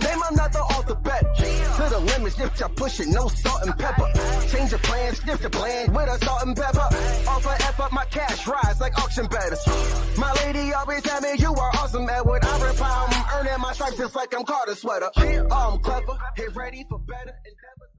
Name another alphabet. To the limit, if you push it, no salt and pepper. Change your plans, shift your plan with a salt and pepper. Offer F up, my cash rise like auction betters. My lady always tell me you are awesome, Edward. I reply, I'm earning my stripes just like I'm Carter sweater. I'm clever, get ready for better endeavors.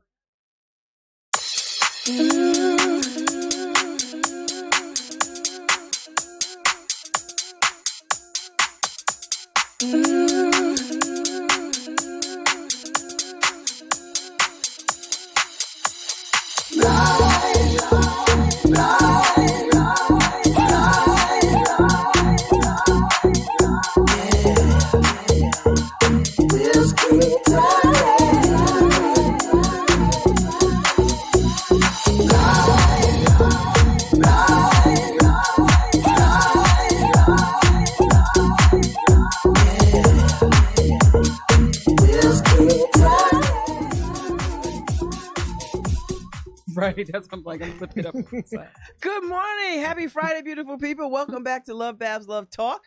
Right, that's what I'm like. I'm looking up. Good morning, happy Friday, beautiful people. Welcome back to Lovebabz, Lovetalk.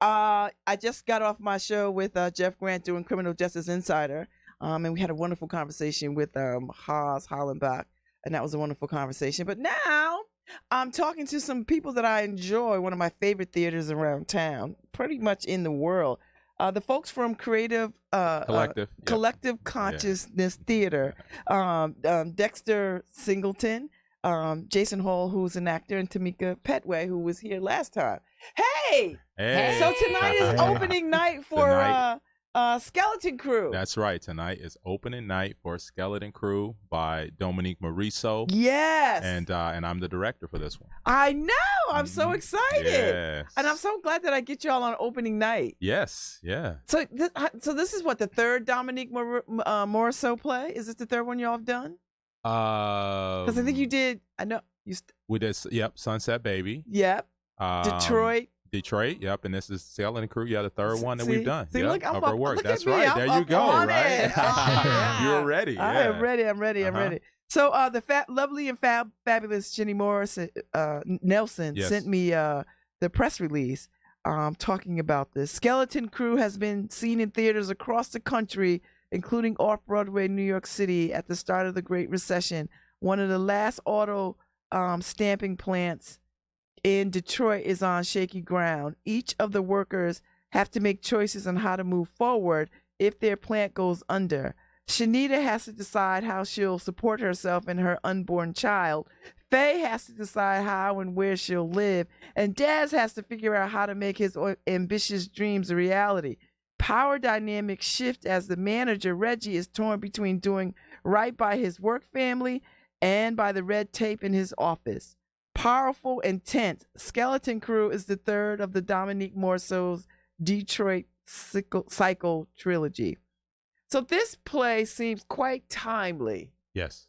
I just got off my show with Jeff Grant doing Criminal Justice Insider, and we had a wonderful conversation with Haas Hollenbach, and that was a wonderful conversation. But now I'm talking to some people that I enjoy. One of my favorite theaters around town, pretty much in the world. The folks from Collective Consciousness Theater, Dexter Singleton, Jason Hall, who's an actor, and Tamika Petway, who was here last time. Hey! So tonight is opening night for Skeleton Crew. That's right. Tonight is opening night for Skeleton Crew by Dominique Morisseau. Yes. And I'm the director for this one. I know. I'm so excited. Yes. And I'm so glad that I get y'all on opening night. Yes. Yeah. So this is what, the third Dominique Morisseau play? Is this the third one y'all have done? Because I think you did. I know we did. Yep. Sunset Baby. Yep. Detroit. Yep, and this is Skeleton Crew. Yeah, the third one that we've done. See, yep, look, of our work. Look That's at me. right. I'm there you go. Right. You're ready. Yeah. I am ready. I'm ready. So the lovely and fabulous Jenny Morris Nelson sent me the press release talking about this. Skeleton Crew has been seen in theaters across the country, including off-Broadway, New York City, at the start of the Great Recession. One of the last auto stamping plants in Detroit is on shaky ground. Each of the workers have to make choices on how to move forward if their plant goes under. Shanita has to decide how she'll support herself and her unborn child. Faye has to decide how and where she'll live. And Daz has to figure out how to make his ambitious dreams a reality. Power dynamics shift as the manager, Reggie, is torn between doing right by his work family and by the red tape in his office. Powerful and tense, Skeleton Crew is the third of the Dominique Morisseau's Detroit Cycle trilogy. So this play seems quite timely. Yes.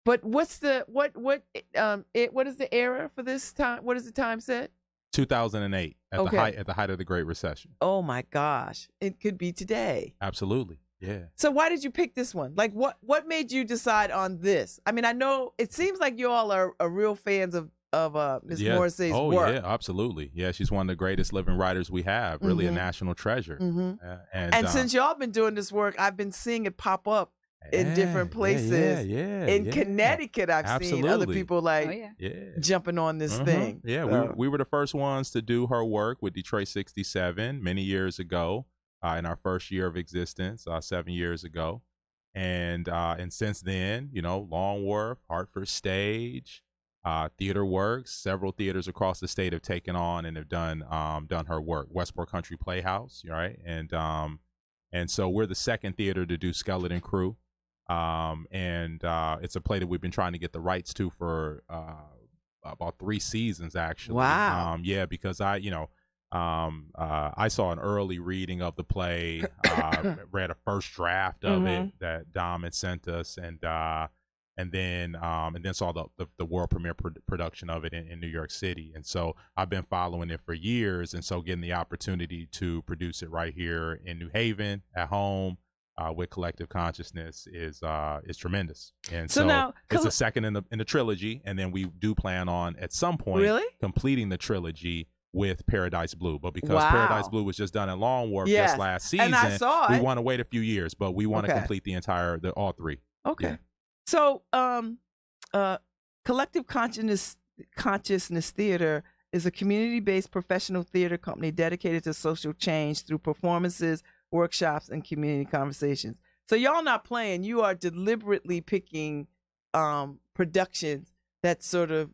But what's the what is the era for this time? What is the time set? 2008 at the height of the Great Recession. Oh my gosh, it could be today. Absolutely. Yeah. So why did you pick this one? Like, what made you decide on this? I mean, I know it seems like you all are real fans of Ms. Morrissey's work. Oh yeah, absolutely. Yeah, she's one of the greatest living writers we have. Really a national treasure. And since y'all been doing this work, I've been seeing it pop up in different places. In Connecticut, I've seen other people jumping on this thing. Yeah, we were the first ones to do her work with Detroit 67 many years ago. In our first year of existence, 7 years ago, and since then, Long Wharf, Hartford Stage, Theater Works, several theaters across the state have taken on and have done her work. Westport Country Playhouse, right, and so we're the second theater to do Skeleton Crew, and it's a play that we've been trying to get the rights to for about 3 seasons actually. Wow. Because I saw an early reading of the play, read a first draft of it that Dom had sent us, and then saw the world premiere production of it in New York City. And so I've been following it for years, and so getting the opportunity to produce it right here in New Haven at home with Collective Consciousness is tremendous. And so now, it's the second in the trilogy, and then we do plan on at some point completing the trilogy with Paradise Blue. But because Paradise Blue was just done in Long Wharf just last season, and I saw we it. want to wait a few years, but we want to complete all 3. Okay. Yeah. So, Collective Consciousness Theater is a community-based professional theater company dedicated to social change through performances, workshops, and community conversations. So y'all not playing. You are deliberately picking productions that sort of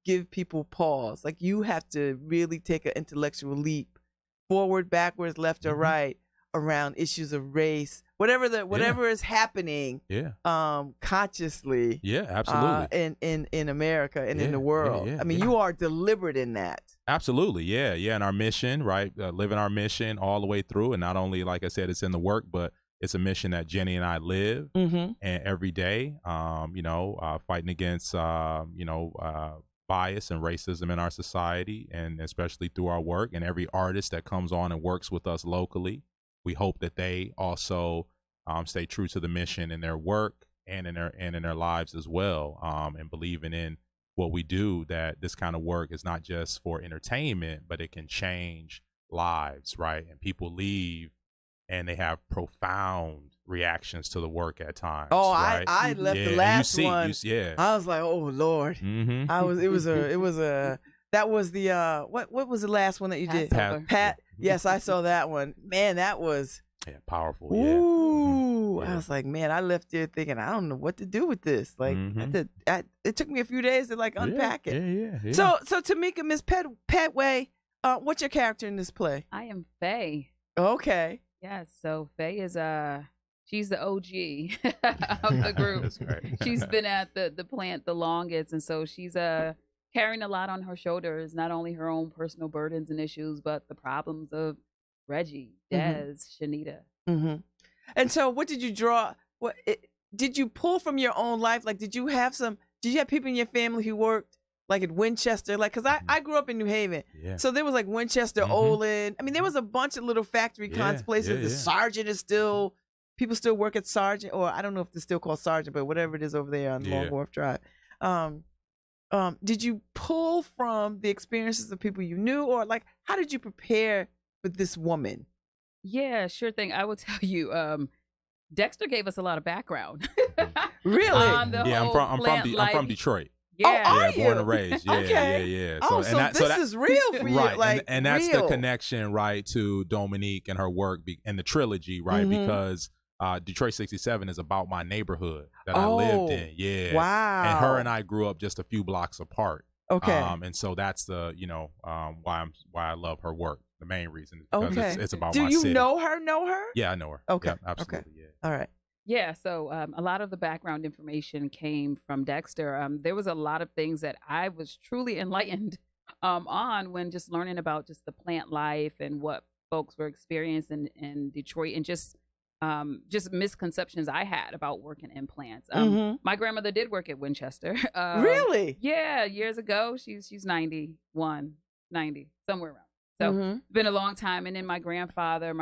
give people pause. Like, you have to really take an intellectual leap forward, backwards, left, or right around issues of race, whatever is happening consciously. Yeah, absolutely. In America and in the world. I mean, you are deliberate in that. Absolutely. Yeah. And our mission, right? Living our mission all the way through. And not only, like I said, it's in the work, but it's a mission that Jenny and I live and every day, fighting against, bias and racism in our society, and especially through our work. And every artist that comes on and works with us locally, we hope that they also stay true to the mission in their work and in their lives as well, and believing in what we do, that this kind of work is not just for entertainment, but it can change lives, right? And people leave and they have profound reactions to the work at times. Oh, right? I left the last one. I was like, oh Lord. That was the what was the last one that you did? Pat. Yes, I saw that one. Man, that was powerful. Ooh, I was like, man, I left there thinking, I don't know what to do with this. Like, it took me a few days to like unpack it. Yeah. So Tamika, Miss Petway, what's your character in this play? I am Faye. Okay. Yes. So Faye is she's the OG of the group. That's right. She's been at the plant the longest, and so she's carrying a lot on her shoulders, not only her own personal burdens and issues, but the problems of Reggie, Des, Shanita. And so what did you draw? Did you pull from your own life? Like, did you have people in your family who worked like at Winchester? Like, cause I grew up in New Haven. Yeah. So there was like Winchester, Olin. I mean, there was a bunch of little factory kinds of places. The Sargent is people still work at Sargent, or I don't know if it's still called Sargent, but whatever it is over there on Long Wharf Drive. Did you pull from the experiences of people you knew, or like, how did you prepare for this woman? Yeah, sure thing. I will tell you, Dexter gave us a lot of background. Really? I'm from Detroit. Yeah, born and raised. Yeah. So this is real for you, right? Like, and that's the connection, right, to Dominique and her work and the trilogy, right? Because Detroit 67 is about my neighborhood that I lived in. Yeah. Wow. And her and I grew up just a few blocks apart. Okay. And so that's the why I love her work. The main reason is because it's about my city. Do you know her? Yeah, I know her. Okay. Yep, absolutely. Okay. Yeah. All right. Yeah, so a lot of the background information came from Dexter. There was a lot of things that I was truly enlightened on when just learning about just the plant life and what folks were experiencing in Detroit, and just misconceptions I had about working in plants. My grandmother did work at Winchester. Really? Yeah, years ago. She's 91, 90, somewhere around. So it's been a long time. And then my grandfather,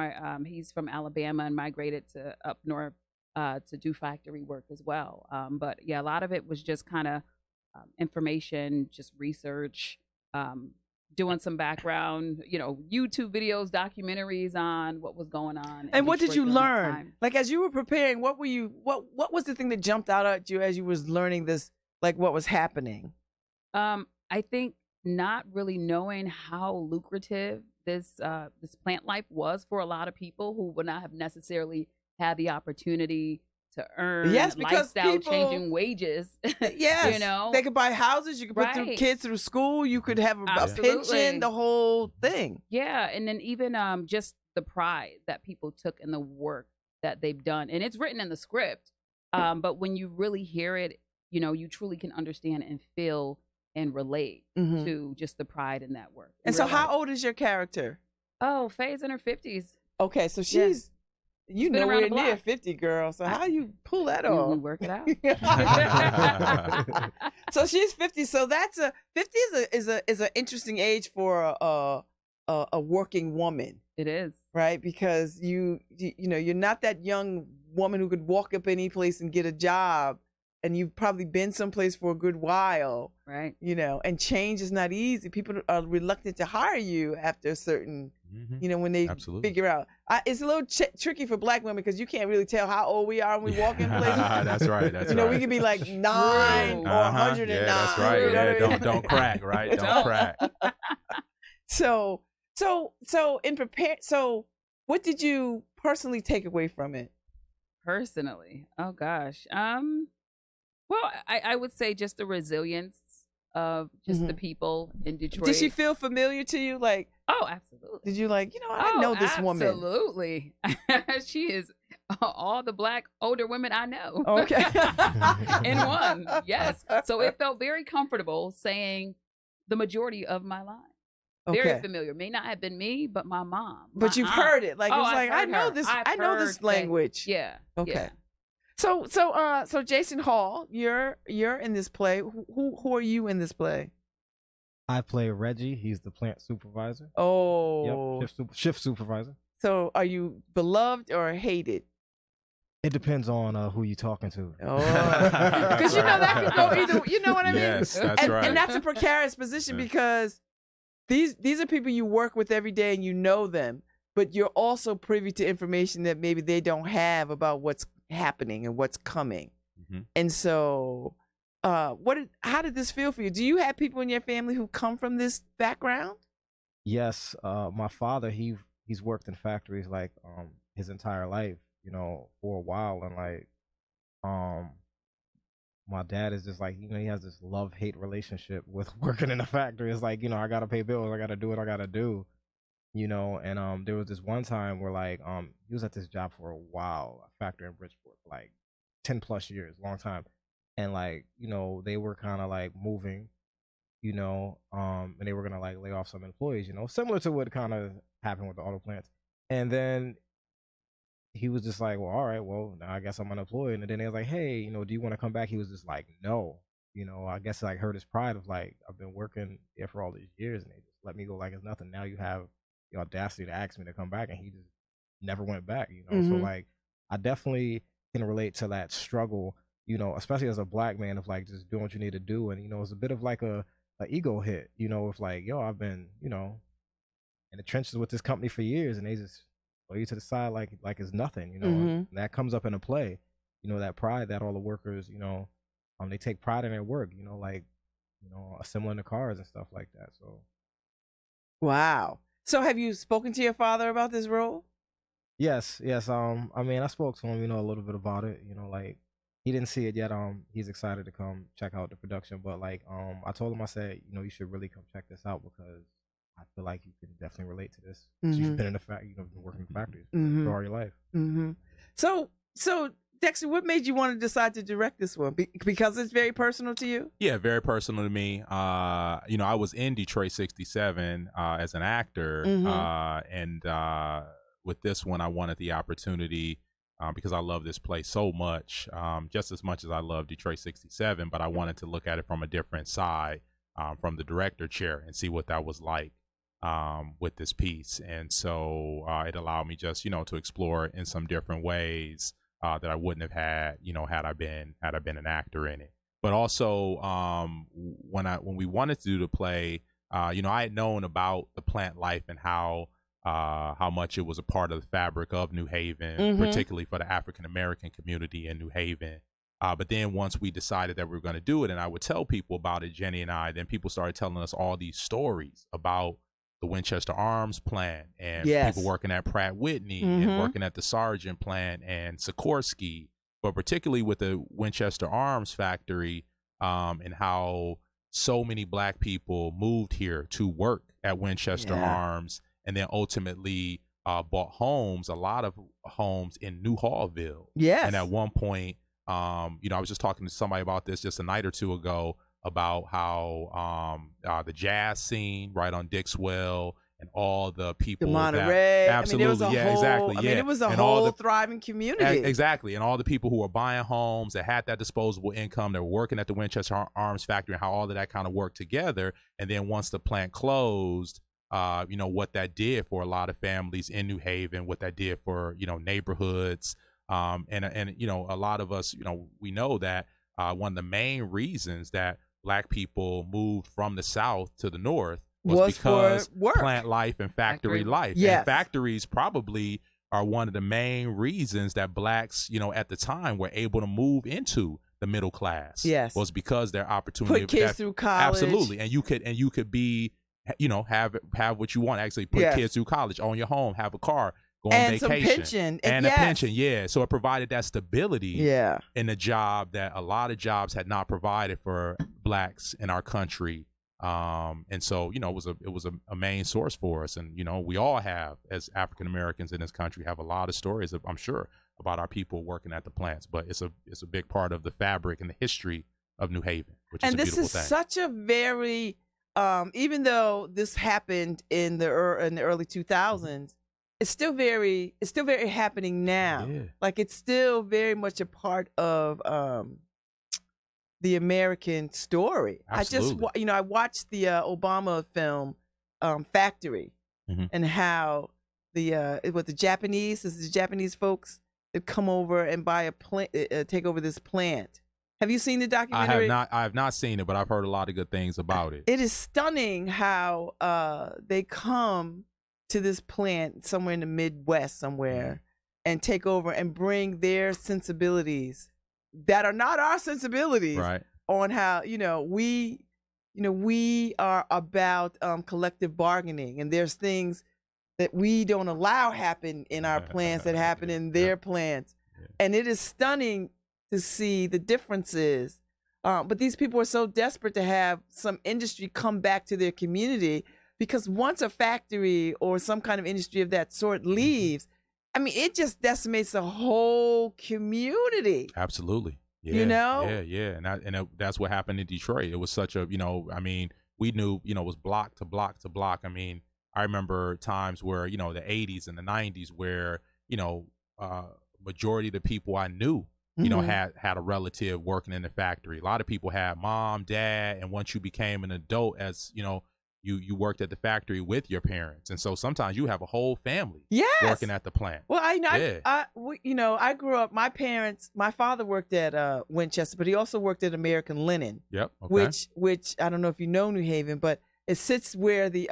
he's from Alabama and migrated to up north to do factory work as well. But yeah, a lot of it was just kind of information, just research, doing some background, YouTube videos, documentaries on what was going on. And what did you learn? Like, as you were preparing, what was the thing that jumped out at you as you was learning this, like what was happening? I think not really knowing how lucrative this plant life was for a lot of people who would not have necessarily had the opportunity to earn lifestyle changing wages. Yes. They could buy houses, you could put their kids through school, you could have a pension, the whole thing. Yeah. And then even just the pride that people took in the work that they've done. And it's written in the script. But when you really hear it, you truly can understand and feel and relate to just the pride in that work. And so how old is your character? Oh, Faye's in her 50s. Okay, so she's nowhere near 50, girl. So how you pull that off? We work it out. So she's 50. So 50 is an interesting age for a working woman. It is, right? Because you're not that young woman who could walk up any place and get a job and you've probably been someplace for a good while, right? You know, and change is not easy. People are reluctant to hire you after a certain, you know, when they figure out. It's a little tricky for Black women because you can't really tell how old we are when we walk in places. That's right. That's you know, we could be like 9 or 109. Yeah, that's right. You know Yeah, don't crack, right? Don't crack. So what did you personally take away from it? Personally, oh gosh, well, I would say just the resilience of just the people in Detroit. Did she feel familiar to you? Like, oh, absolutely. Did you like, you know, I know this woman. Absolutely. She is all the Black older women I know. Okay. In one, yes. So it felt very comfortable saying the majority of my line. Very familiar. May not have been me, but my mom. But you've heard it. Like, it's like, I know this. I know this language. Yeah. Okay. Yeah. So Jason Hall, you're in this play. Who are you in this play? I play Reggie. He's the plant supervisor. Oh. Yep, shift supervisor. So are you beloved or hated? It depends on who you're talking to. Oh, because you know that could go either. You know what I mean? Yes, that's right. And that's a precarious position because these are people you work with every day and you know them, but you're also privy to information that maybe they don't have about what's happening and what's coming. And so, how did this feel for you? Do you have people in your family who come from this background? Yes, my father he's worked in factories like his entire life, you know, for a while, and like my dad is just like, you know, he has this love-hate relationship with working in a factory. It's like, you know, I gotta pay bills, I gotta do what I gotta do, you know. And there was this one time where like he was at this job for a while, a factory in Bridgeport, for like 10+ years, long time, and like, you know, they were kind of like moving, you know, and they were gonna like lay off some employees, you know, similar to what kind of happened with the auto plants. And then he was just like, well, all right, well, now I guess I'm unemployed. And then they was like, hey, you know, do you want to come back? He was just like, no, you know, I guess like hurt his pride of like, I've been working here for all these years and they just let me go like it's nothing. Now you have the audacity to ask me to come back, and he just never went back, you know. So like, I definitely can relate to that struggle, you know, especially as a Black man, of like just doing what you need to do. And, you know, it's a bit of like a ego hit, you know, of like, yo, I've been, you know, in the trenches with this company for years, and they just throw you to the side like it's nothing, you know. And that comes up in a play, you know, that pride that all the workers, you know, they take pride in their work, you know, like, you know, assembling the cars and stuff like that. So wow. So have you spoken to your father about this role? Yes. I mean, I spoke to him, you know, a little bit about it, you know, like he didn't see it yet. He's excited to come check out the production, but like I told him, I said, you know, you should really come check this out because I feel like you can definitely relate to this. You've been in the factory, you know, been working in factories for all your life. So Dexter, what made you want to decide to direct this one? Because it's very personal to you? Yeah, very personal to me. You know, I was in Detroit 67 as an actor, and with this one, I wanted the opportunity because I love this place so much, just as much as I love Detroit 67, but I wanted to look at it from a different side, from the director chair, and see what that was like with this piece. And so it allowed me just, you know, to explore in some different ways that I wouldn't have had, you know, had I been an actor in it. But also when we wanted to do the play, you know, I had known about the plant life and how much it was a part of the fabric of New Haven, particularly for the African American community in New Haven. But then once we decided that we were going to do it, and I would tell people about it, Jenny and I, then people started telling us all these stories about the Winchester Arms plant and people working at Pratt Whitney and working at the Sargent plant and Sikorsky, but particularly with the Winchester Arms factory, and how so many Black people moved here to work at Winchester Arms, and then ultimately bought homes, a lot of homes in New Hallville. Yes. And at one point, you know, I was just talking to somebody about this just a night or two ago about how the jazz scene right on Dixwell and all the people, the Monterey, absolutely, I mean, exactly, I mean, it was a and whole thriving community, exactly, and all the people who were buying homes that had that disposable income, that were working at the Winchester Arms factory, and how all of that kind of worked together. And then once the plant closed, you know, what that did for a lot of families in New Haven, what that did for, you know, neighborhoods, and you know, a lot of us, you know, we know that one of the main reasons that Black people moved from the South to the North was because plant life and factory life. Yes. And factories probably are one of the main reasons that Blacks, at the time were able to move into the middle class. Yes. Was because their opportunity put kids through college. Absolutely. And you could be, have what you want. Actually put kids through college, own your home, have a car, go on vacation. Some pension. And a pension, yeah. So it provided that stability in a job that a lot of jobs had not provided for Blacks in our country. And so, it was a main source for us. And, we all have, as African Americans in this country, have a lot of stories, I'm sure, about our people working at the plants. But it's a big part of the fabric and the history of New Haven, which is a beautiful thing. And this is such a very, even though this happened in the early 2000s, it's still very happening now. Yeah. Like it's still very much a part of the American story. Absolutely. I watched the Obama film Factory, and how the Japanese folks that come over and buy a plant, take over this plant. Have you seen the documentary? I have not seen it, but I've heard a lot of good things about it. It is stunning how they come to this plant somewhere in the Midwest somewhere and take over and bring their sensibilities that are not our sensibilities on how we are about collective bargaining, and there's things that we don't allow happen in our plants that happen in their plants, and it is stunning to see the differences. But these people are so desperate to have some industry come back to their community, because once a factory or some kind of industry of that sort leaves, I mean, it just decimates the whole community. Absolutely. Yeah, Yeah. And that's what happened in Detroit. It was such a, we knew, it was block to block to block. I mean, I remember times where, the 80s and the 90s where, majority of the people I knew, had a relative working in the factory. A lot of people had mom, dad, and once you became an adult, as, you worked at the factory with your parents, and so sometimes you have a whole family working at the plant. Well, I grew up. My father worked at Winchester, but he also worked at American Linen. Yep. Okay. Which I don't know if you know New Haven, but it sits where the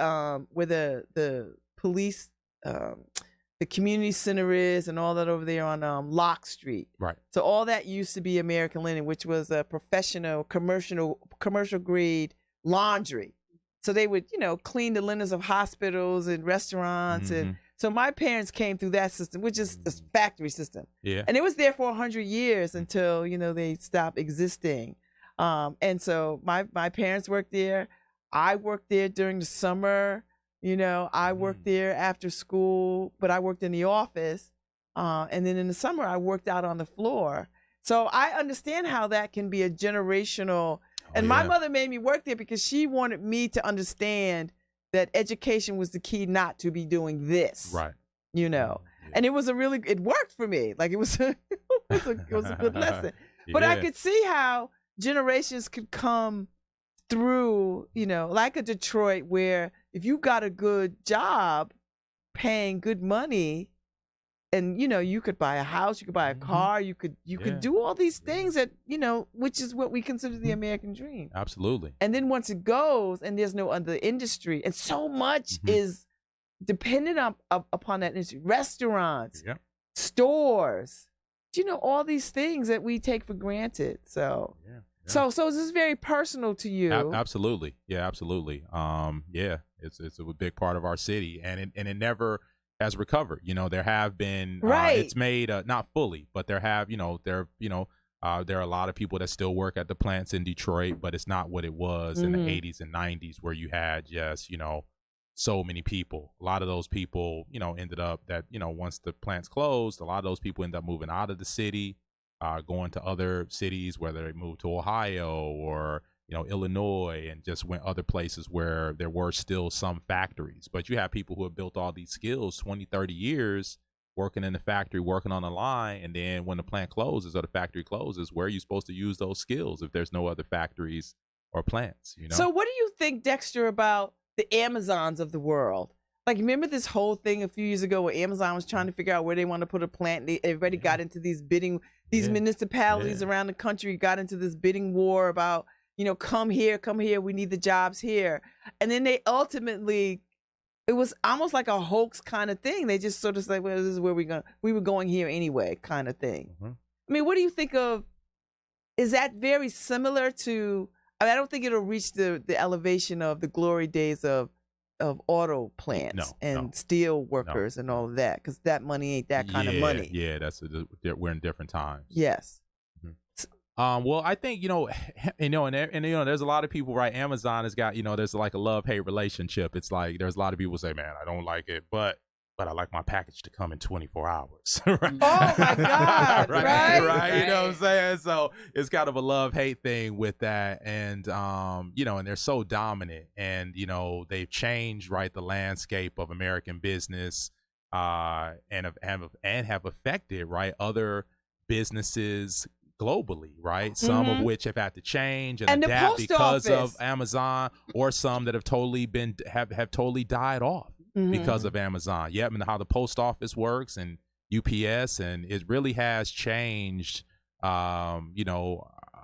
police, the community center is, and all that over there on Locke Street. Right. So all that used to be American Linen, which was a professional commercial grade laundry. So they would, clean the linens of hospitals and restaurants. And so my parents came through that system, which is the factory system. Yeah. And it was there for 100 years until, they stopped existing. And so my parents worked there. I worked there during the summer. I worked there after school, but I worked in the office. And then in the summer, I worked out on the floor. So I understand how that can be a generational. And my mother made me work there because she wanted me to understand that education was the key, not to be doing this. Right. And it was it worked for me. Like it was a good lesson. But I could see how generations could come through, like a Detroit, where if you got a good job paying good money, and you could buy a house, you could buy a car, you could do all these things that which is what we consider the American dream. Absolutely. And then once it goes, and there's no other industry, and so much is dependent upon that industry. Restaurants, stores, all these things that we take for granted. So so this is very personal to you. Absolutely. Yeah, absolutely. It's a big part of our city, and it never has recovered. There have been it's made not fully, but there have there are a lot of people that still work at the plants in Detroit, but it's not what it was in the 80s and 90s, where you had just so many people. A lot of those people ended up that once the plants closed, a lot of those people end up moving out of the city, going to other cities, whether they moved to Ohio or Illinois, and just went other places where there were still some factories. But you have people who have built all these skills 20, 30 years working in the factory, working on the line. And then when the plant closes or the factory closes, where are you supposed to use those skills if there's no other factories or plants? So what do you think, Dexter, about the Amazons of the world? Like, remember this whole thing a few years ago where Amazon was trying to figure out where they want to put a plant? Everybody got into these municipalities around the country got into this bidding war about, come here, we need the jobs here. And then they ultimately, it was almost like a hoax kind of thing. They just sort of said, well, this is where we were going here anyway kind of thing. Mm-hmm. I mean, what do you think of, is that very similar to, I don't think it'll reach the elevation of the glory days of auto plants and steel workers and all of that, because that money ain't that kind of money. Yeah, we're in different times. Yes. Mm-hmm. Well, I think and there's a lot of people, right? Amazon has got there's like a love-hate relationship. It's like there's a lot of people say, man, I don't like it, but I like my package to come in 24 hours. Right? Oh my God! right? You know what I'm saying? So it's kind of a love-hate thing with that, and and they're so dominant, and they've changed the landscape of American business, and have affected other businesses globally, right? Some of which have had to change and adapt because of Amazon, or some that have totally have totally died off. Because of Amazon. Yep, and how the post office works and UPS, and it really has changed how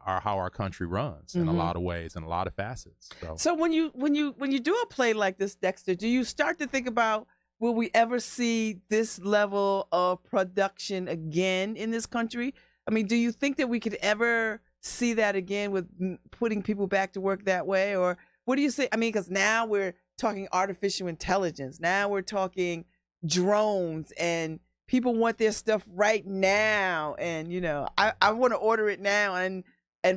our country runs in a lot of ways, in a lot of facets. So when you do a play like this, Dexter, do you start to think about, will we ever see this level of production again in this country? I mean, do you think that we could ever see that again with putting people back to work that way? Or what do you say? I mean, because now we're talking artificial intelligence. Now we're talking drones, and people want their stuff right now. And I want to order it now, and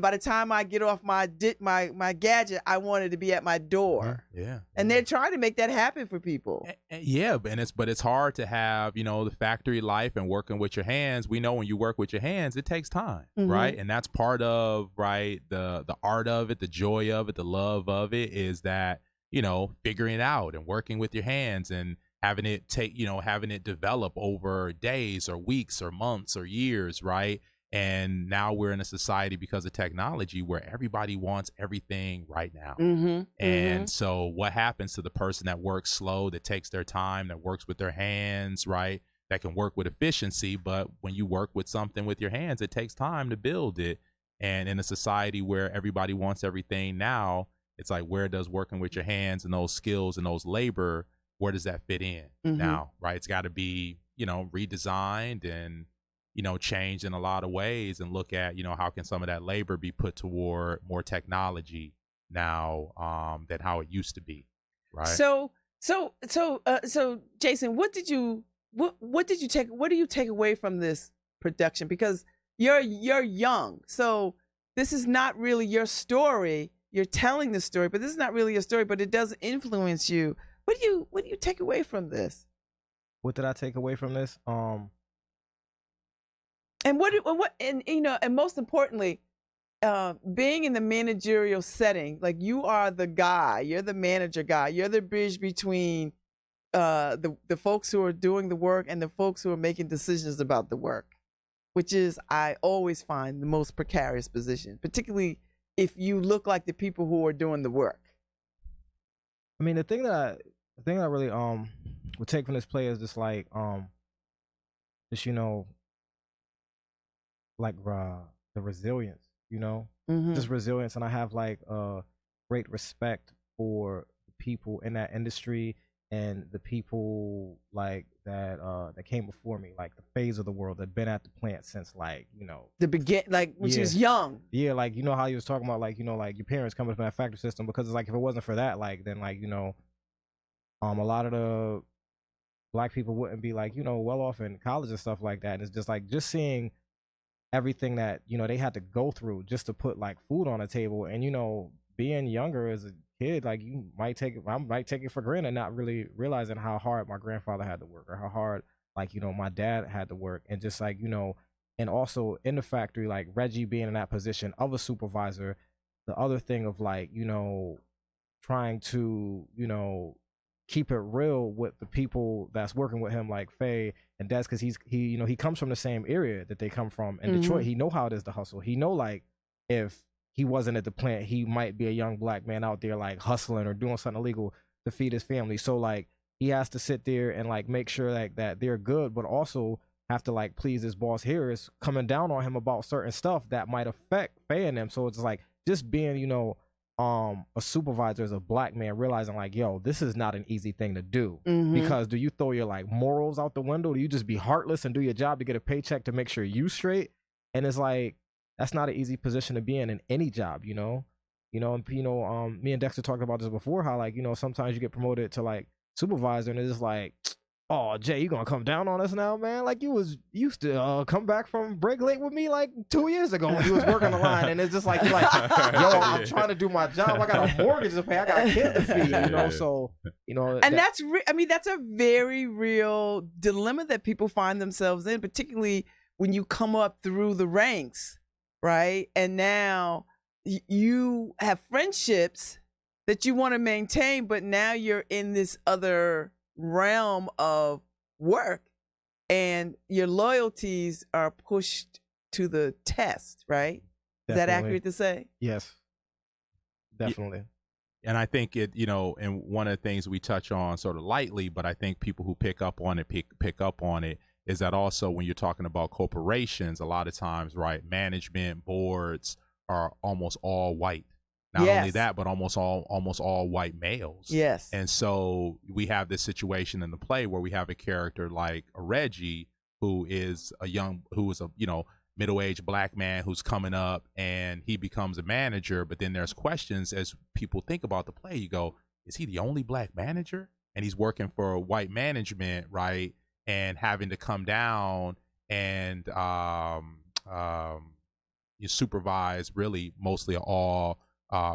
by the time I get off my gadget, I want it to be at my door. Yeah. And they're trying to make that happen for people. Yeah, but it's hard to have the factory life and working with your hands. We know when you work with your hands, it takes time, right? And that's part of the art of it, the joy of it, the love of it, is that figuring it out and working with your hands and having it having it develop over days or weeks or months or years, right? And now we're in a society, because of technology, where everybody wants everything right now. And so what happens to the person that works slow, that takes their time, that works with their hands, right? That can work with efficiency. But when you work with something with your hands, it takes time to build it. And in a society where everybody wants everything now, it's like, where does working with your hands and those skills and those labor, where does that fit in now, right? It's got to be, redesigned and, changed in a lot of ways, and look at, how can some of that labor be put toward more technology now than how it used to be, right? So Jason, what do you take away from this production? Because you're young, so this is not really your story. You're telling the story, but this is not really your story, but it does influence you. What do you take away from this? What did I take away from this? And and most importantly, being in the managerial setting, like, you are the guy, you're the manager guy, you're the bridge between the folks who are doing the work and the folks who are making decisions about the work, which is, I always find, the most precarious position, particularly if you look like the people who are doing the work. I mean, the thing that I really would take from this play is just like the resilience, just resilience. And I have great respect for the people in that industry and the people that came before me, like the phase of the world that been at the plant since the begin, when she was young. Yeah, how you was talking about your parents coming from that factory system, because it's like, if it wasn't for that, then a lot of the Black people wouldn't be well off in college and stuff like that. And it's just seeing everything that they had to go through just to put food on the table, and being younger as a kid, I might take it for granted, not really realizing how hard my grandfather had to work, or how hard my dad had to work, and just and also in the factory, Reggie being in that position of a supervisor, the other thing of trying to keep it real with the people that's working with him, like Faye and Des, because he comes from the same area that they come from in Detroit. He know how it is to hustle. He know if he wasn't at the plant, he might be a young Black man out there hustling or doing something illegal to feed his family. So he has to sit there and like make sure that they're good, but also have to like please his boss here is coming down on him about certain stuff that might affect Faye and them. So it's like just being, you know, a supervisor as a black man, realizing like, yo, this is not an easy thing to do. Because do you throw your like morals out the window? Do you just be heartless and do your job to get a paycheck to make sure you straight? And it's like, that's not an easy position to be in any job, you know? Me and Dexter talked about this before, how like, you know, sometimes you get promoted to like supervisor and it's just like, oh, Jay, you gonna come down on us now, man? Like you used to come back from break late with me like 2 years ago when you was working the line, and it's just like, you're like, yo, I'm trying to do my job. I got a mortgage to pay. I got kids to feed. You know, so you know, and that's a very real dilemma that people find themselves in, particularly when you come up through the ranks, right? And now you have friendships that you want to maintain, but now you're in this other realm of work and your loyalties are pushed to the test, right? Definitely. Is that accurate to say? Yes, definitely. And I think it, you know, and one of the things we touch on sort of lightly, but I think people who pick up on it is that also when you're talking about corporations, a lot of times, right, management boards are almost all white. Not only that, but almost all white males. Yes. And so we have this situation in the play where we have a character like a Reggie, who is a middle-aged black man who's coming up, and he becomes a manager. But then there's questions as people think about the play. You go, is he the only black manager? And he's working for a white management, right? And having to come down and you supervise really mostly all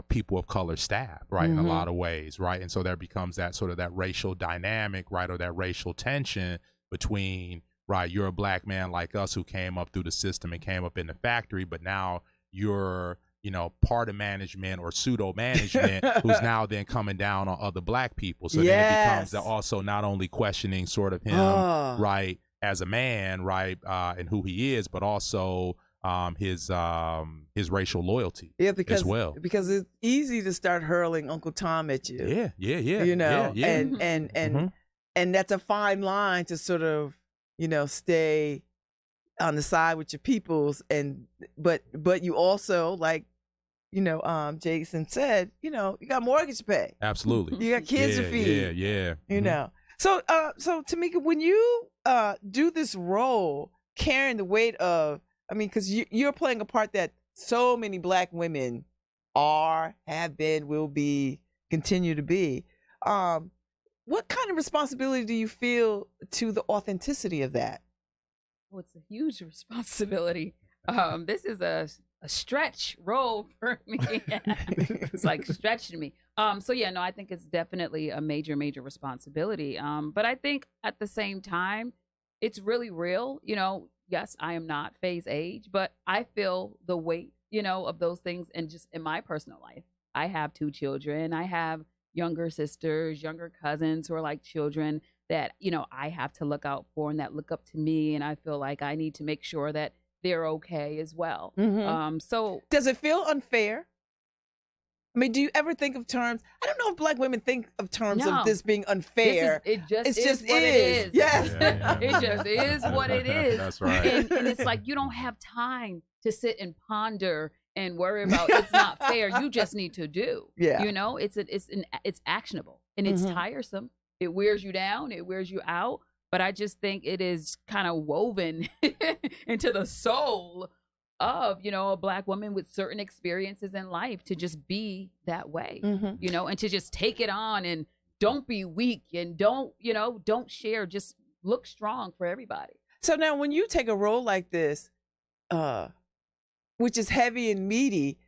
people of color staff, right, in a lot of ways, right? And so there becomes that sort of that racial dynamic, right, or that racial tension between, right, you're a black man like us who came up through the system and came up in the factory, but now you're, you know, part of management or pseudo management who's now then coming down on other black people. So then it becomes also not only questioning sort of him, right, as a man, right, and who he is, but also his racial loyalty, because as well. Because it's easy to start hurling Uncle Tom at you. Yeah. You know, and that's a fine line to sort of, you know, stay on the side with your peoples, but you also, like, you know, Jason said, you know, you got mortgage to pay. Absolutely. You got kids to feed. Yeah. You know. So Tamika, when you do this role, carrying the weight of, I mean, because you're playing a part that so many black women are, have been, will be, continue to be. What kind of responsibility do you feel to the authenticity of that? Well, it's a huge responsibility. This is a stretch role for me. It's like stretching me. So yeah, no, I think it's definitely a major responsibility. But I think at the same time, it's really real. You know, yes, I am not Faye's age, but I feel the weight, you know, of those things. And just in my personal life, I have 2 children. I have younger sisters, younger cousins who are like children that, you know, I have to look out for and that look up to me. And I feel like I need to make sure that they're okay as well. So does it feel unfair? I mean, do you ever think of terms? I don't know if black women think of terms of this being unfair. It just is what it is. Yes. It just is what it is. That's right. And it's like, you don't have time to sit and ponder and worry about it's not fair. You just need to do. Yeah. You know, it's actionable and it's tiresome. It wears you down. It wears you out. But I just think it is kind of woven into the soul of, you know, a black woman with certain experiences in life to just be that way, you know, and to just take it on and don't be weak and don't share, just look strong for everybody. So now when you take a role like this, which is heavy and meaty,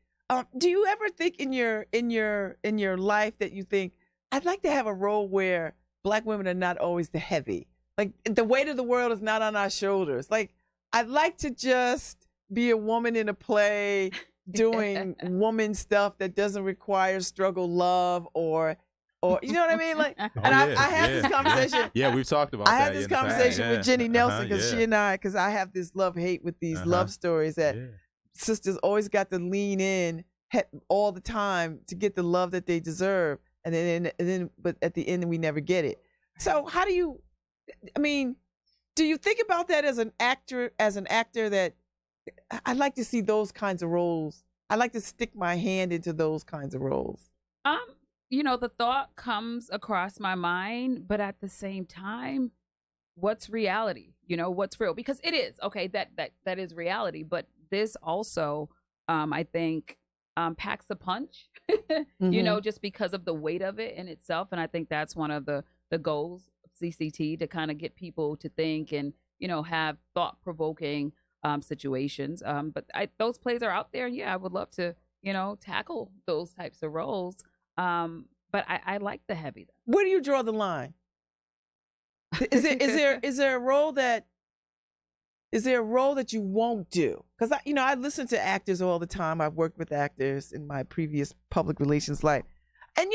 do you ever think in your life that you think, I'd like to have a role where black women are not always the heavy, like the weight of the world is not on our shoulders. Like, I'd like to just be a woman in a play doing woman stuff that doesn't require struggle, love, or you know what I mean? Like, and I had this conversation. Yeah, we've talked about that. I had this conversation with Jenny Nelson because she and because I have this love-hate with these love stories that sisters always got to lean in all the time to get the love that they deserve, and then but at the end we never get it. So how do you? I mean, do you think about that as an actor? That I'd like to see those kinds of roles. I like to stick my hand into those kinds of roles. The thought comes across my mind, but at the same time, what's reality? What's real? Because it is okay. That is reality. But this also, I think, packs a punch. Just because of the weight of it in itself, and I think that's one of the goals of CCT, to kind of get people to think and have thought-provoking situations. But those plays are out there. Yeah, I would love to tackle those types of roles. But I like the heavy. Where do you draw the line? Is there a role that you won't do? Because I listen to actors all the time. I've worked with actors in my previous public relations life, and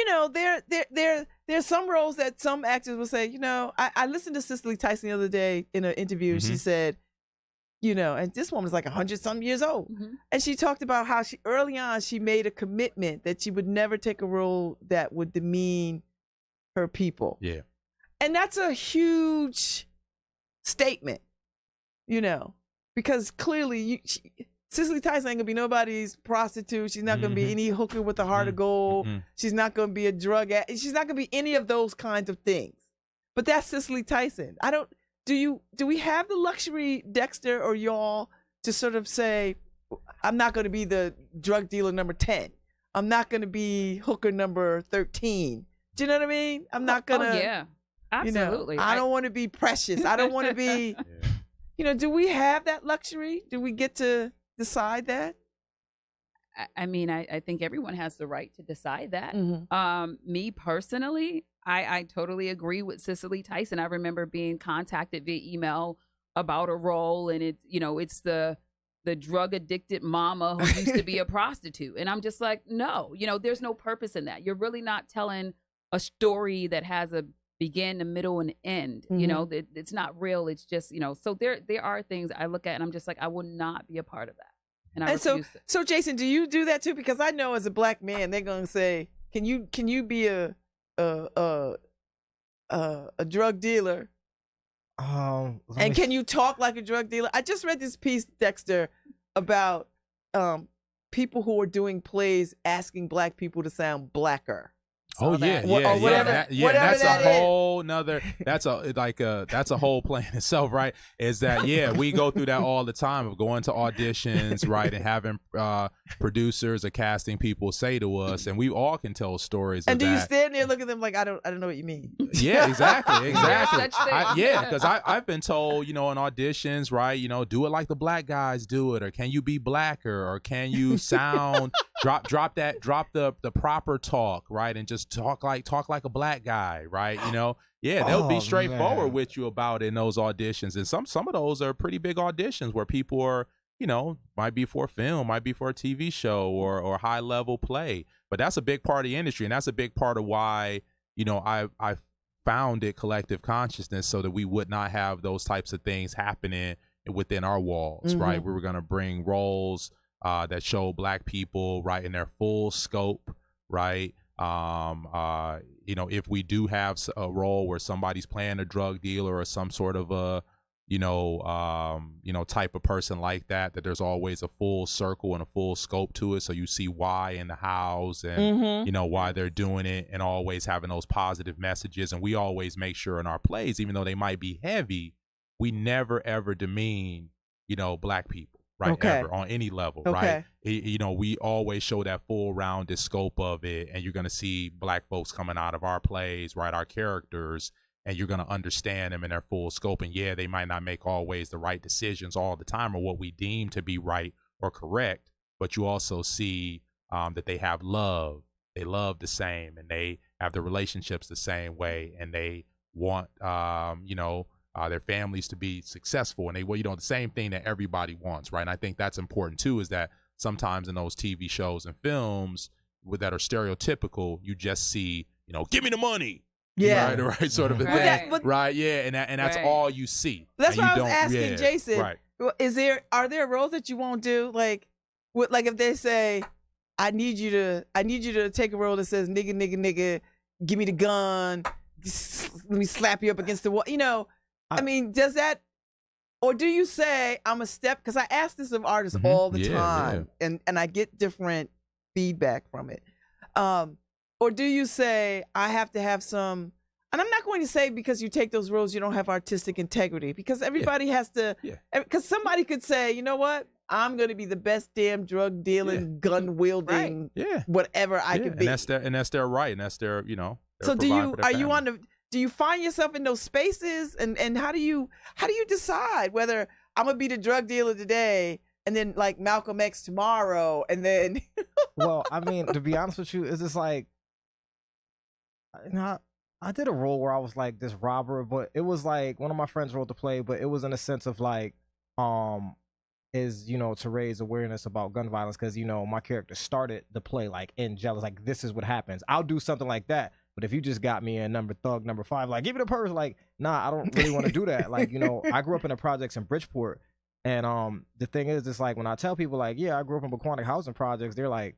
there's some roles that some actors will say. I listened to Cicely Tyson the other day in an interview. Mm-hmm. She said, and this woman's like 100-some years old, and she talked about how early on she made a commitment that she would never take a role that would demean her people. Yeah, and that's a huge statement. Because clearly Cicely Tyson ain't gonna be nobody's prostitute. She's not gonna be any hooker with a heart of gold. She's not gonna be a drug addict. She's not gonna be any of those kinds of things. But that's Cicely Tyson. Do we have the luxury, Dexter or y'all, to sort of say, I'm not gonna be the drug dealer number 10. I'm not gonna be hooker number 13. Do you know what I mean? I'm not gonna. Oh, yeah, absolutely. I don't want to be Precious. I don't want to be. Do we have that luxury? Do we get to decide that? I mean, I think everyone has the right to decide that. Me personally, I totally agree with Cicely Tyson. I remember being contacted via email about a role, and it's the drug addicted mama who used to be a prostitute. And I'm just like, no, there's no purpose in that. You're really not telling a story that has a begin, a middle, and end. It's not real. It's just, so there are things I look at and I'm just like, I will not be a part of that. And so Jason, do you do that too? Because I know as a black man, they're gonna say, can you be a drug dealer? And can you talk like a drug dealer? I just read this piece, Dexter, about people who are doing plays asking black people to sound blacker. Oh yeah, whatever. That's a whole nother. That's a whole plan itself, right? Is that we go through that all the time of going to auditions, right, and having producers or casting people say to us, and we all can tell stories. And do you stand there, look at them like I don't know what you mean? Yeah, exactly. Because I've been told, in auditions, right, do it like the black guys do it, or can you be blacker, or can you sound drop the proper talk, right, and just talk like a black guy, right? They'll be straightforward with you about it in those auditions, and some of those are pretty big auditions where people are, might be for a film, might be for a TV show or high level play. But that's a big part of the industry, and that's a big part of why I founded Collective Consciousness, so that we would not have those types of things happening within our walls, right? We were going to bring roles that show black people, right, in their full scope, right? If we do have a role where somebody's playing a drug dealer or some sort of a, type of person like that there's always a full circle and a full scope to it. So you see why and the hows and, why they're doing it, and always having those positive messages. And we always make sure in our plays, even though they might be heavy, we never, ever demean, black people. Right, ever on any level, right? We always show that full rounded scope of it, and you're gonna see black folks coming out of our plays, right? Our characters, and you're gonna understand them in their full scope. And they might not make always the right decisions all the time, or what we deem to be right or correct, but you also see that they have love. They love the same, and they have the relationships the same way, and they want, their families to be successful, and they the same thing that everybody wants, right? And I think that's important too, is that sometimes in those TV shows and films that are stereotypical, you just see, give me the money, right, sort of a thing, right? Yeah, and that's all you see. That's why I was asking Jason. Right. Are there roles that you won't do, like if they say, I need you to take a role that says nigga, nigga, nigga, give me the gun, let me slap you up against the wall. You know, I mean, does that, or do you say I'm a step? Because I ask this of artists all the time, and I get different feedback from it. Or do you say I have to have some? And I'm not going to say because you take those roles you don't have artistic integrity, because everybody has to. Because somebody could say, you know what, I'm going to be the best damn drug dealing, gun wielding, whatever I could be. And that's their right, and that's their, you know. So do you? Are you on the? Do you find yourself in those spaces, and how do you decide whether I'm gonna be the drug dealer today and then like Malcolm X tomorrow, and then? Well, I mean, to be honest with you, it's just like, you know, I did a role where I was like this robber, but it was like one of my friends wrote the play, but it was in a sense of like, is, you know, to raise awareness about gun violence, because, you know, my character started the play like in jealous, like this is what happens. I'll do something like that. But if you just got me in number 5, like, give me the purse, like, nah, I don't really want to do that. Like, you know, I grew up in the projects in Bridgeport. And the thing is, it's like when I tell people, like, yeah, I grew up in Baquanic housing projects, they're like,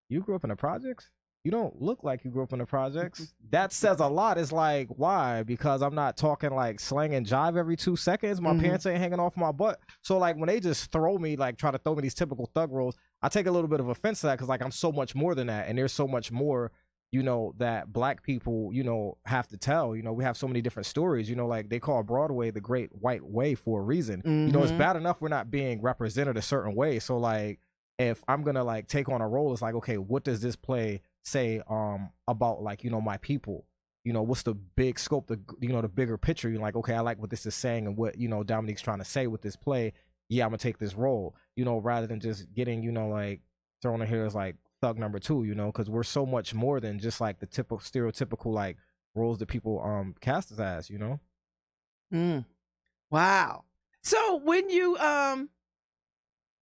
you grew up in the projects? You don't look like you grew up in the projects. That says a lot. It's like, why? Because I'm not talking like slang and jive every 2 seconds. My pants ain't hanging off my butt. So, like, when they just throw me, like, try to throw me these typical thug roles, I take a little bit of offense to that, because, like, I'm so much more than that. And there's so much more, you know, that black people, you know, have to tell. You know, we have so many different stories. You know, like, they call Broadway the great white way for a reason. You know, it's bad enough we're not being represented a certain way. So, like, if I'm gonna like take on a role, it's like, okay, what does this play say about, like, you know, my people? You know, what's the big scope, the, you know, the bigger picture? You're like, okay, I like what this is saying and what, you know, Dominique's trying to say with this play. Yeah, I'm gonna take this role, you know, rather than just getting, you know, like thrown in here as like thug number 2, you know, because we're so much more than just like the typical stereotypical like roles that people cast us as, you know. Wow. So when you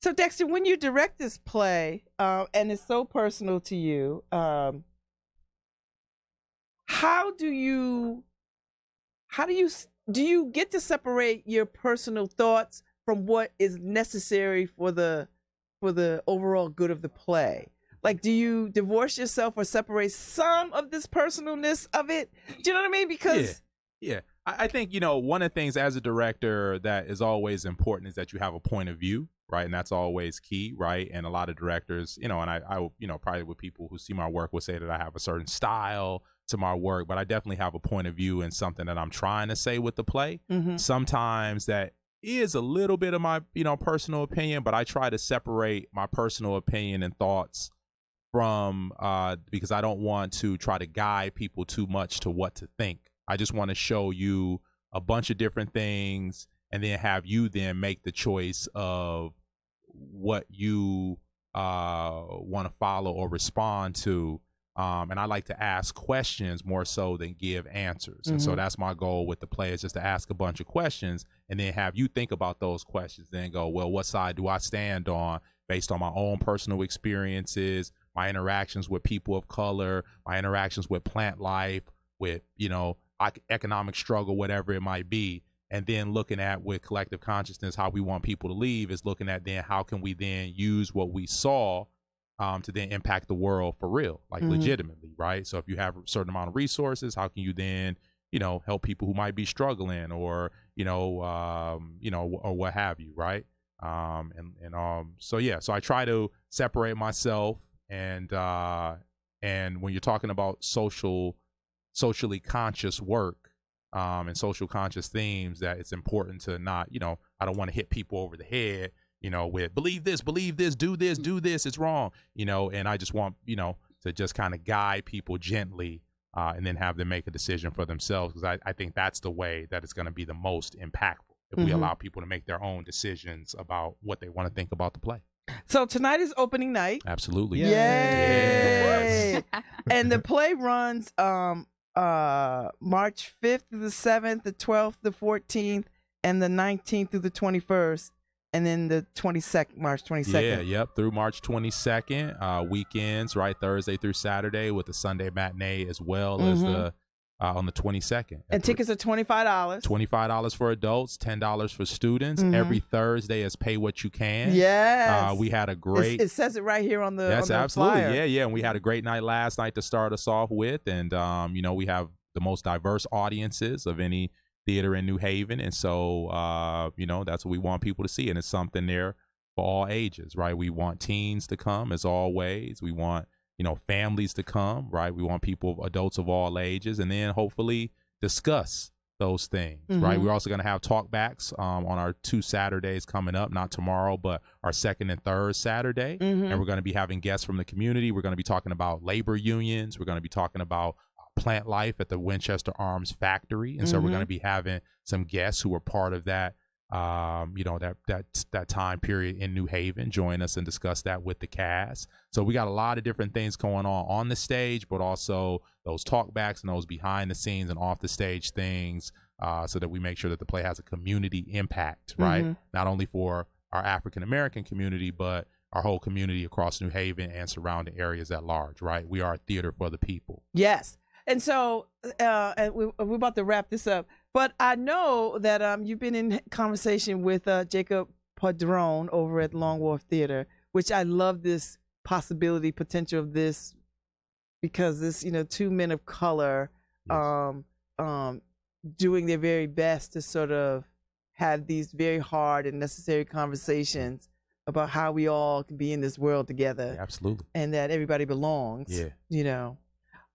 so Dexter, when you direct this play, and it's so personal to you, how do you get to separate your personal thoughts from what is necessary for the overall good of the play? Like, do you divorce yourself or separate some of this personalness of it? Do you know what I mean? Because I think, you know, one of the things as a director that is always important is that you have a point of view, right? And that's always key, right? And a lot of directors, you know, and I you know, probably with people who see my work will say that I have a certain style to my work, but I definitely have a point of view and something that I'm trying to say with the play. Sometimes that is a little bit of my, you know, personal opinion, but I try to separate my personal opinion and thoughts from because I don't want to try to guide people too much to what to think. I just want to show you a bunch of different things and then have you then make the choice of what you want to follow or respond to. And I like to ask questions more so than give answers. And so that's my goal with the play, is just to ask a bunch of questions and then have you think about those questions, then go, well, what side do I stand on based on my own personal experiences, my interactions with people of color, my interactions with plant life, with, you know, economic struggle, whatever it might be. And then looking at with collective consciousness, how we want people to leave, is looking at then how can we then use what we saw to then impact the world for real, like legitimately, right? So if you have a certain amount of resources, how can you then, you know, help people who might be struggling, or, you know, or what have you, right? So yeah, so I try to separate myself, and when you're talking about socially conscious work, and social conscious themes, that it's important to not, you know, I don't want to hit people over the head, you know, with believe this, do this, it's wrong, you know, and I just want, you know, to just kind of guide people gently, and then have them make a decision for themselves, because I think that's the way that it's going to be the most impactful, if we allow people to make their own decisions about what they want to think about the play. So tonight is opening night. Absolutely. Yay! Yes. And the play runs March 5th through the 7th, the 12th, the 14th, and the 19th through the 21st, and then the 22nd, March 22nd. Yeah, through March 22nd. Weekends, right, Thursday through Saturday, with the Sunday matinee as well as the on the 22nd. And tickets are $25. $25 for adults, $10 for students. Every Thursday is pay what you can. Yes. We had a great... It says it right here on the Yes, on the absolutely. flyer. Yeah. And we had a great night last night to start us off with. And, you know, we have the most diverse audiences of any theater in New Haven. And so, you know, that's what we want people to see. And it's something there for all ages, right? We want teens to come as always. We want, you know, families to come, right? We want people, adults of all ages, and then hopefully discuss those things, right? We're also going to have talkbacks on our 2 Saturdays coming up, not tomorrow, but our 2nd and 3rd Saturday. And we're going to be having guests from the community. We're going to be talking about labor unions. We're going to be talking about plant life at the Winchester Arms Factory. And so we're going to be having some guests who are part of that, you know, that time period in New Haven, join us and discuss that with the cast. So we got a lot of different things going on the stage, but also those talkbacks and those behind the scenes and off the stage things, so that we make sure that the play has a community impact, right? Not only for our African American community, but our whole community across New Haven and surrounding areas at large, right? We are a theater for the people. Yes. And so, and we're about to wrap this up, but I know that you've been in conversation with Jacob Padron over at Long Wharf Theater, which I love this potential of this, because this, you know, 2 men of color doing their very best to sort of have these very hard and necessary conversations about how we all can be in this world together. Yeah, absolutely. And that everybody belongs. Yeah. You know.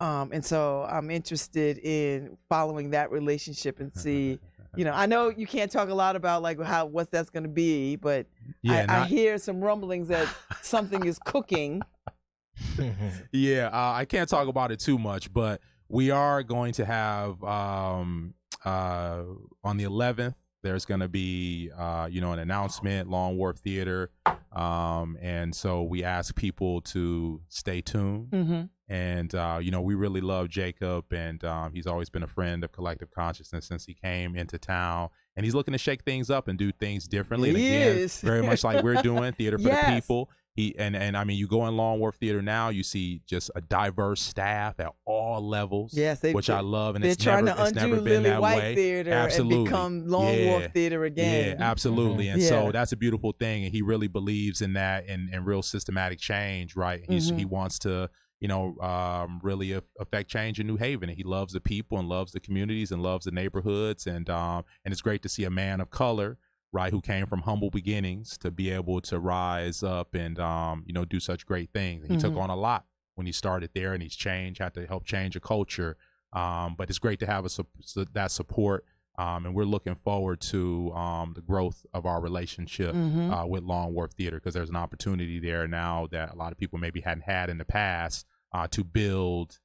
And so I'm interested in following that relationship and see, you know, I know you can't talk a lot about like what that's going to be, but I hear some rumblings that something is cooking. Yeah, I can't talk about it too much, but we are going to have on the 11th, there's going to be, you know, an announcement, Long Wharf Theater. And so we ask people to stay tuned. And, you know, we really love Jacob, and he's always been a friend of Collective Consciousness since he came into town. And he's looking to shake things up and do things differently. And again, very much like we're doing, theater for the people. And I mean, you go in Long Wharf Theater now, you see just a diverse staff at all levels, which I love. And it's never been that way. Theater absolutely. And become Long Wharf Theater again. Yeah, absolutely. And so that's a beautiful thing. And he really believes in that and real systematic change, right? He wants to, you know, really affect change in New Haven. And he loves the people and loves the communities and loves the neighborhoods. And it's great to see a man of color, right, who came from humble beginnings to be able to rise up and, you know, do such great things. And he took on a lot when he started there, and he's had to help change a culture. But it's great to have that support. And we're looking forward to the growth of our relationship with Long Wharf Theater, because there's an opportunity there now that a lot of people maybe hadn't had in the past to build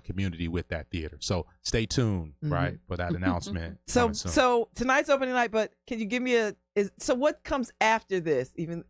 community with that theater. So stay tuned, right, for that announcement. So tonight's opening night, but can you give me so what comes after this? Even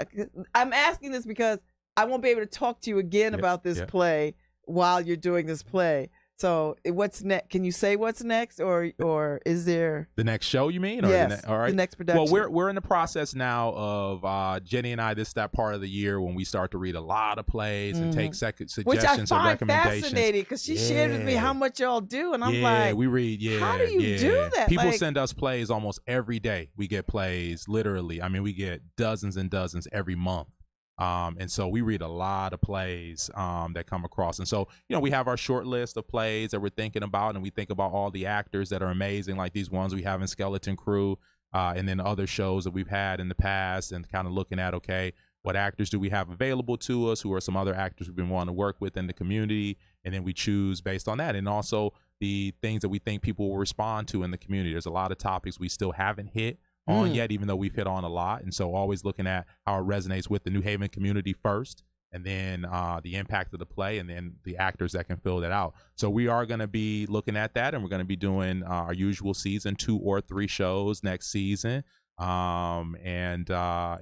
I'm asking this because I won't be able to talk to you again about this play while you're doing this play. So what's next? Can you say what's next, or is there the next show? You mean? Or yes, all right. The next production. Well, we're in the process now of Jenny and I. This is that part of the year when we start to read a lot of plays and take suggestions which I find or recommendations. Fascinating, because she shared with me how much y'all do, and I'm like, we read. How do you do that? People send us plays almost every day. We get plays literally. I mean, we get dozens and dozens every month. And so we read a lot of plays that come across. And so, you know, we have our short list of plays that we're thinking about, and we think about all the actors that are amazing, like these ones we have in Skeleton Crew, and then other shows that we've had in the past, and kind of looking at, okay, what actors do we have available to us? Who are some other actors we've been wanting to work with in the community? And then we choose based on that. And also the things that we think people will respond to in the community. There's a lot of topics we still haven't hit on yet, even though we've hit on a lot. And so always looking at how it resonates with the New Haven community first, and then the impact of the play, and then the actors that can fill that out. So we are going to be looking at that, and we're going to be doing our usual season 2 or 3 shows next season, and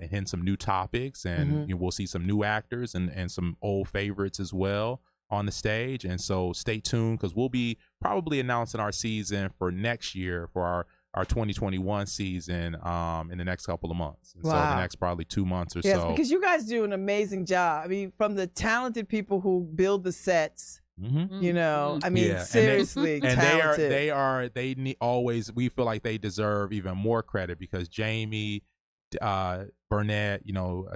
hint some new topics, and you know, we'll see some new actors and some old favorites as well on the stage. And so stay tuned, because we'll be probably announcing our season for next year for our 2021 season in the next couple of months. And so the next probably 2 months or so. Yes, because you guys do an amazing job. I mean, from the talented people who build the sets, you know, I mean, seriously talented. They always, we feel like they deserve even more credit, because Jamie, Burnett,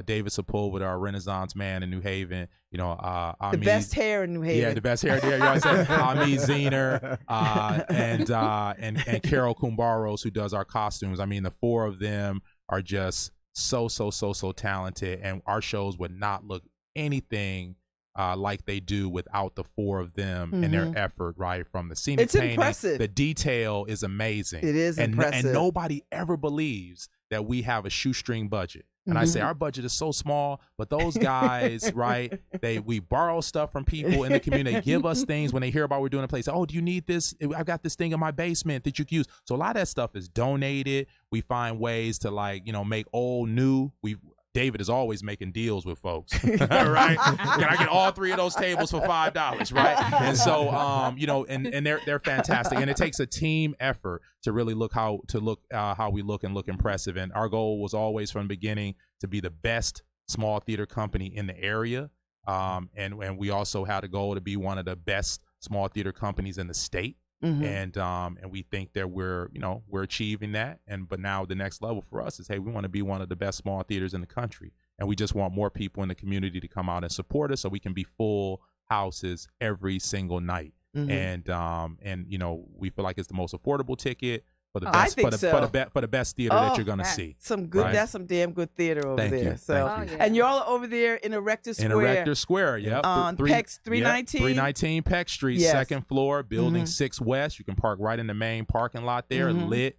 David Sepulveda, our Renaissance man in New Haven, the best hair in New Haven. Yeah, the best hair there. You know what I'm saying? Ami Zener, and Carol Kumbaros, who does our costumes. I mean, the four of them are just so talented, and our shows would not look anything like they do without the four of them and their effort, right? From the scenic painting, impressive. The detail is amazing. It is impressive. And nobody ever believes that we have a shoestring budget. And I say our budget is so small, but those guys, right? We borrow stuff from people in the community. They give us things when they hear about we're doing a place. Oh, do you need this? I've got this thing in my basement that you can use. So a lot of that stuff is donated. We find ways to make old new. David is always making deals with folks, right? Can I get all three of those tables for $5, right? And so, and they're fantastic, and it takes a team effort to really look how we look and look impressive. And our goal was always from the beginning to be the best small theater company in the area, and we also had a goal to be one of the best small theater companies in the state. And we think that we're achieving that. But now the next level for us is, hey, we want to be one of the best small theaters in the country, and we just want more people in the community to come out and support us so we can be full houses every single night. And we feel like it's the most affordable ticket for the best for the best theater that you're gonna see. That's some damn good theater over there. You. So and y'all are over there in Erector Square. In Erector Square, yep. On Peck 319. 319 Peck Street, second floor, building 6 West. You can park right in the main parking lot there, lit,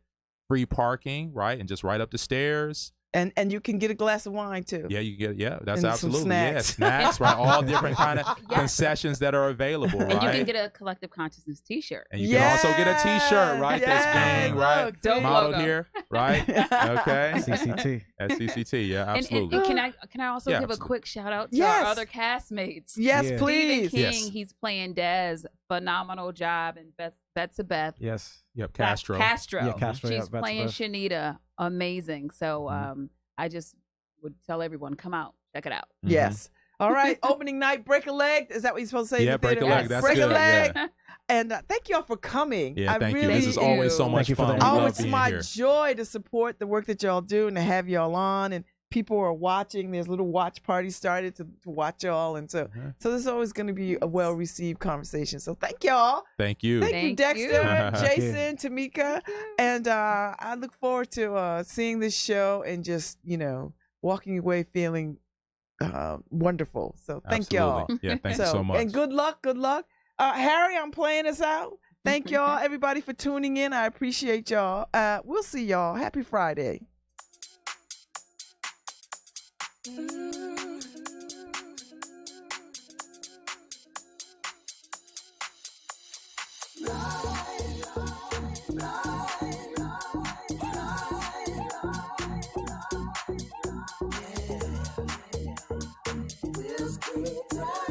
free parking, right? And just right up the stairs. And you can get a glass of wine too. Yeah, you get that's and absolutely snacks, right? All different kind of concessions that are available, right? And you can get a Collective Consciousness T-shirt. And you can also get a T-shirt, right? That's being modeled here, right? Okay. CCT. At CCT, yeah, absolutely. And can I also give a quick shout out to our other castmates? Yes, please. Stephen King, he's playing Dez. Phenomenal job, and Beth's a Beth. Yes. Yep. Castro. Yeah, Castro. She's playing Shanita. Amazing. So I just would tell everyone, come out, check it out. Yes. All right. Opening night, break a leg. Is that what you're supposed to say? Yeah, break a leg. That's break good. a leg. Yeah. And thank y'all for coming. Yeah, thank you. This is always so much fun. It's my joy to support the work that y'all do and to have y'all on. And people are watching. There's little watch parties started to watch y'all. And so this is always going to be a well-received conversation. So thank y'all. Thank you. Thank you, Dexter, Jason, Tamika. And I look forward to seeing this show and just, walking away feeling wonderful. So thank y'all. Yeah, thank you so much. And good luck. Harry, I'm playing us out. Thank y'all, everybody, for tuning in. I appreciate y'all. We'll see y'all. Happy Friday. We'll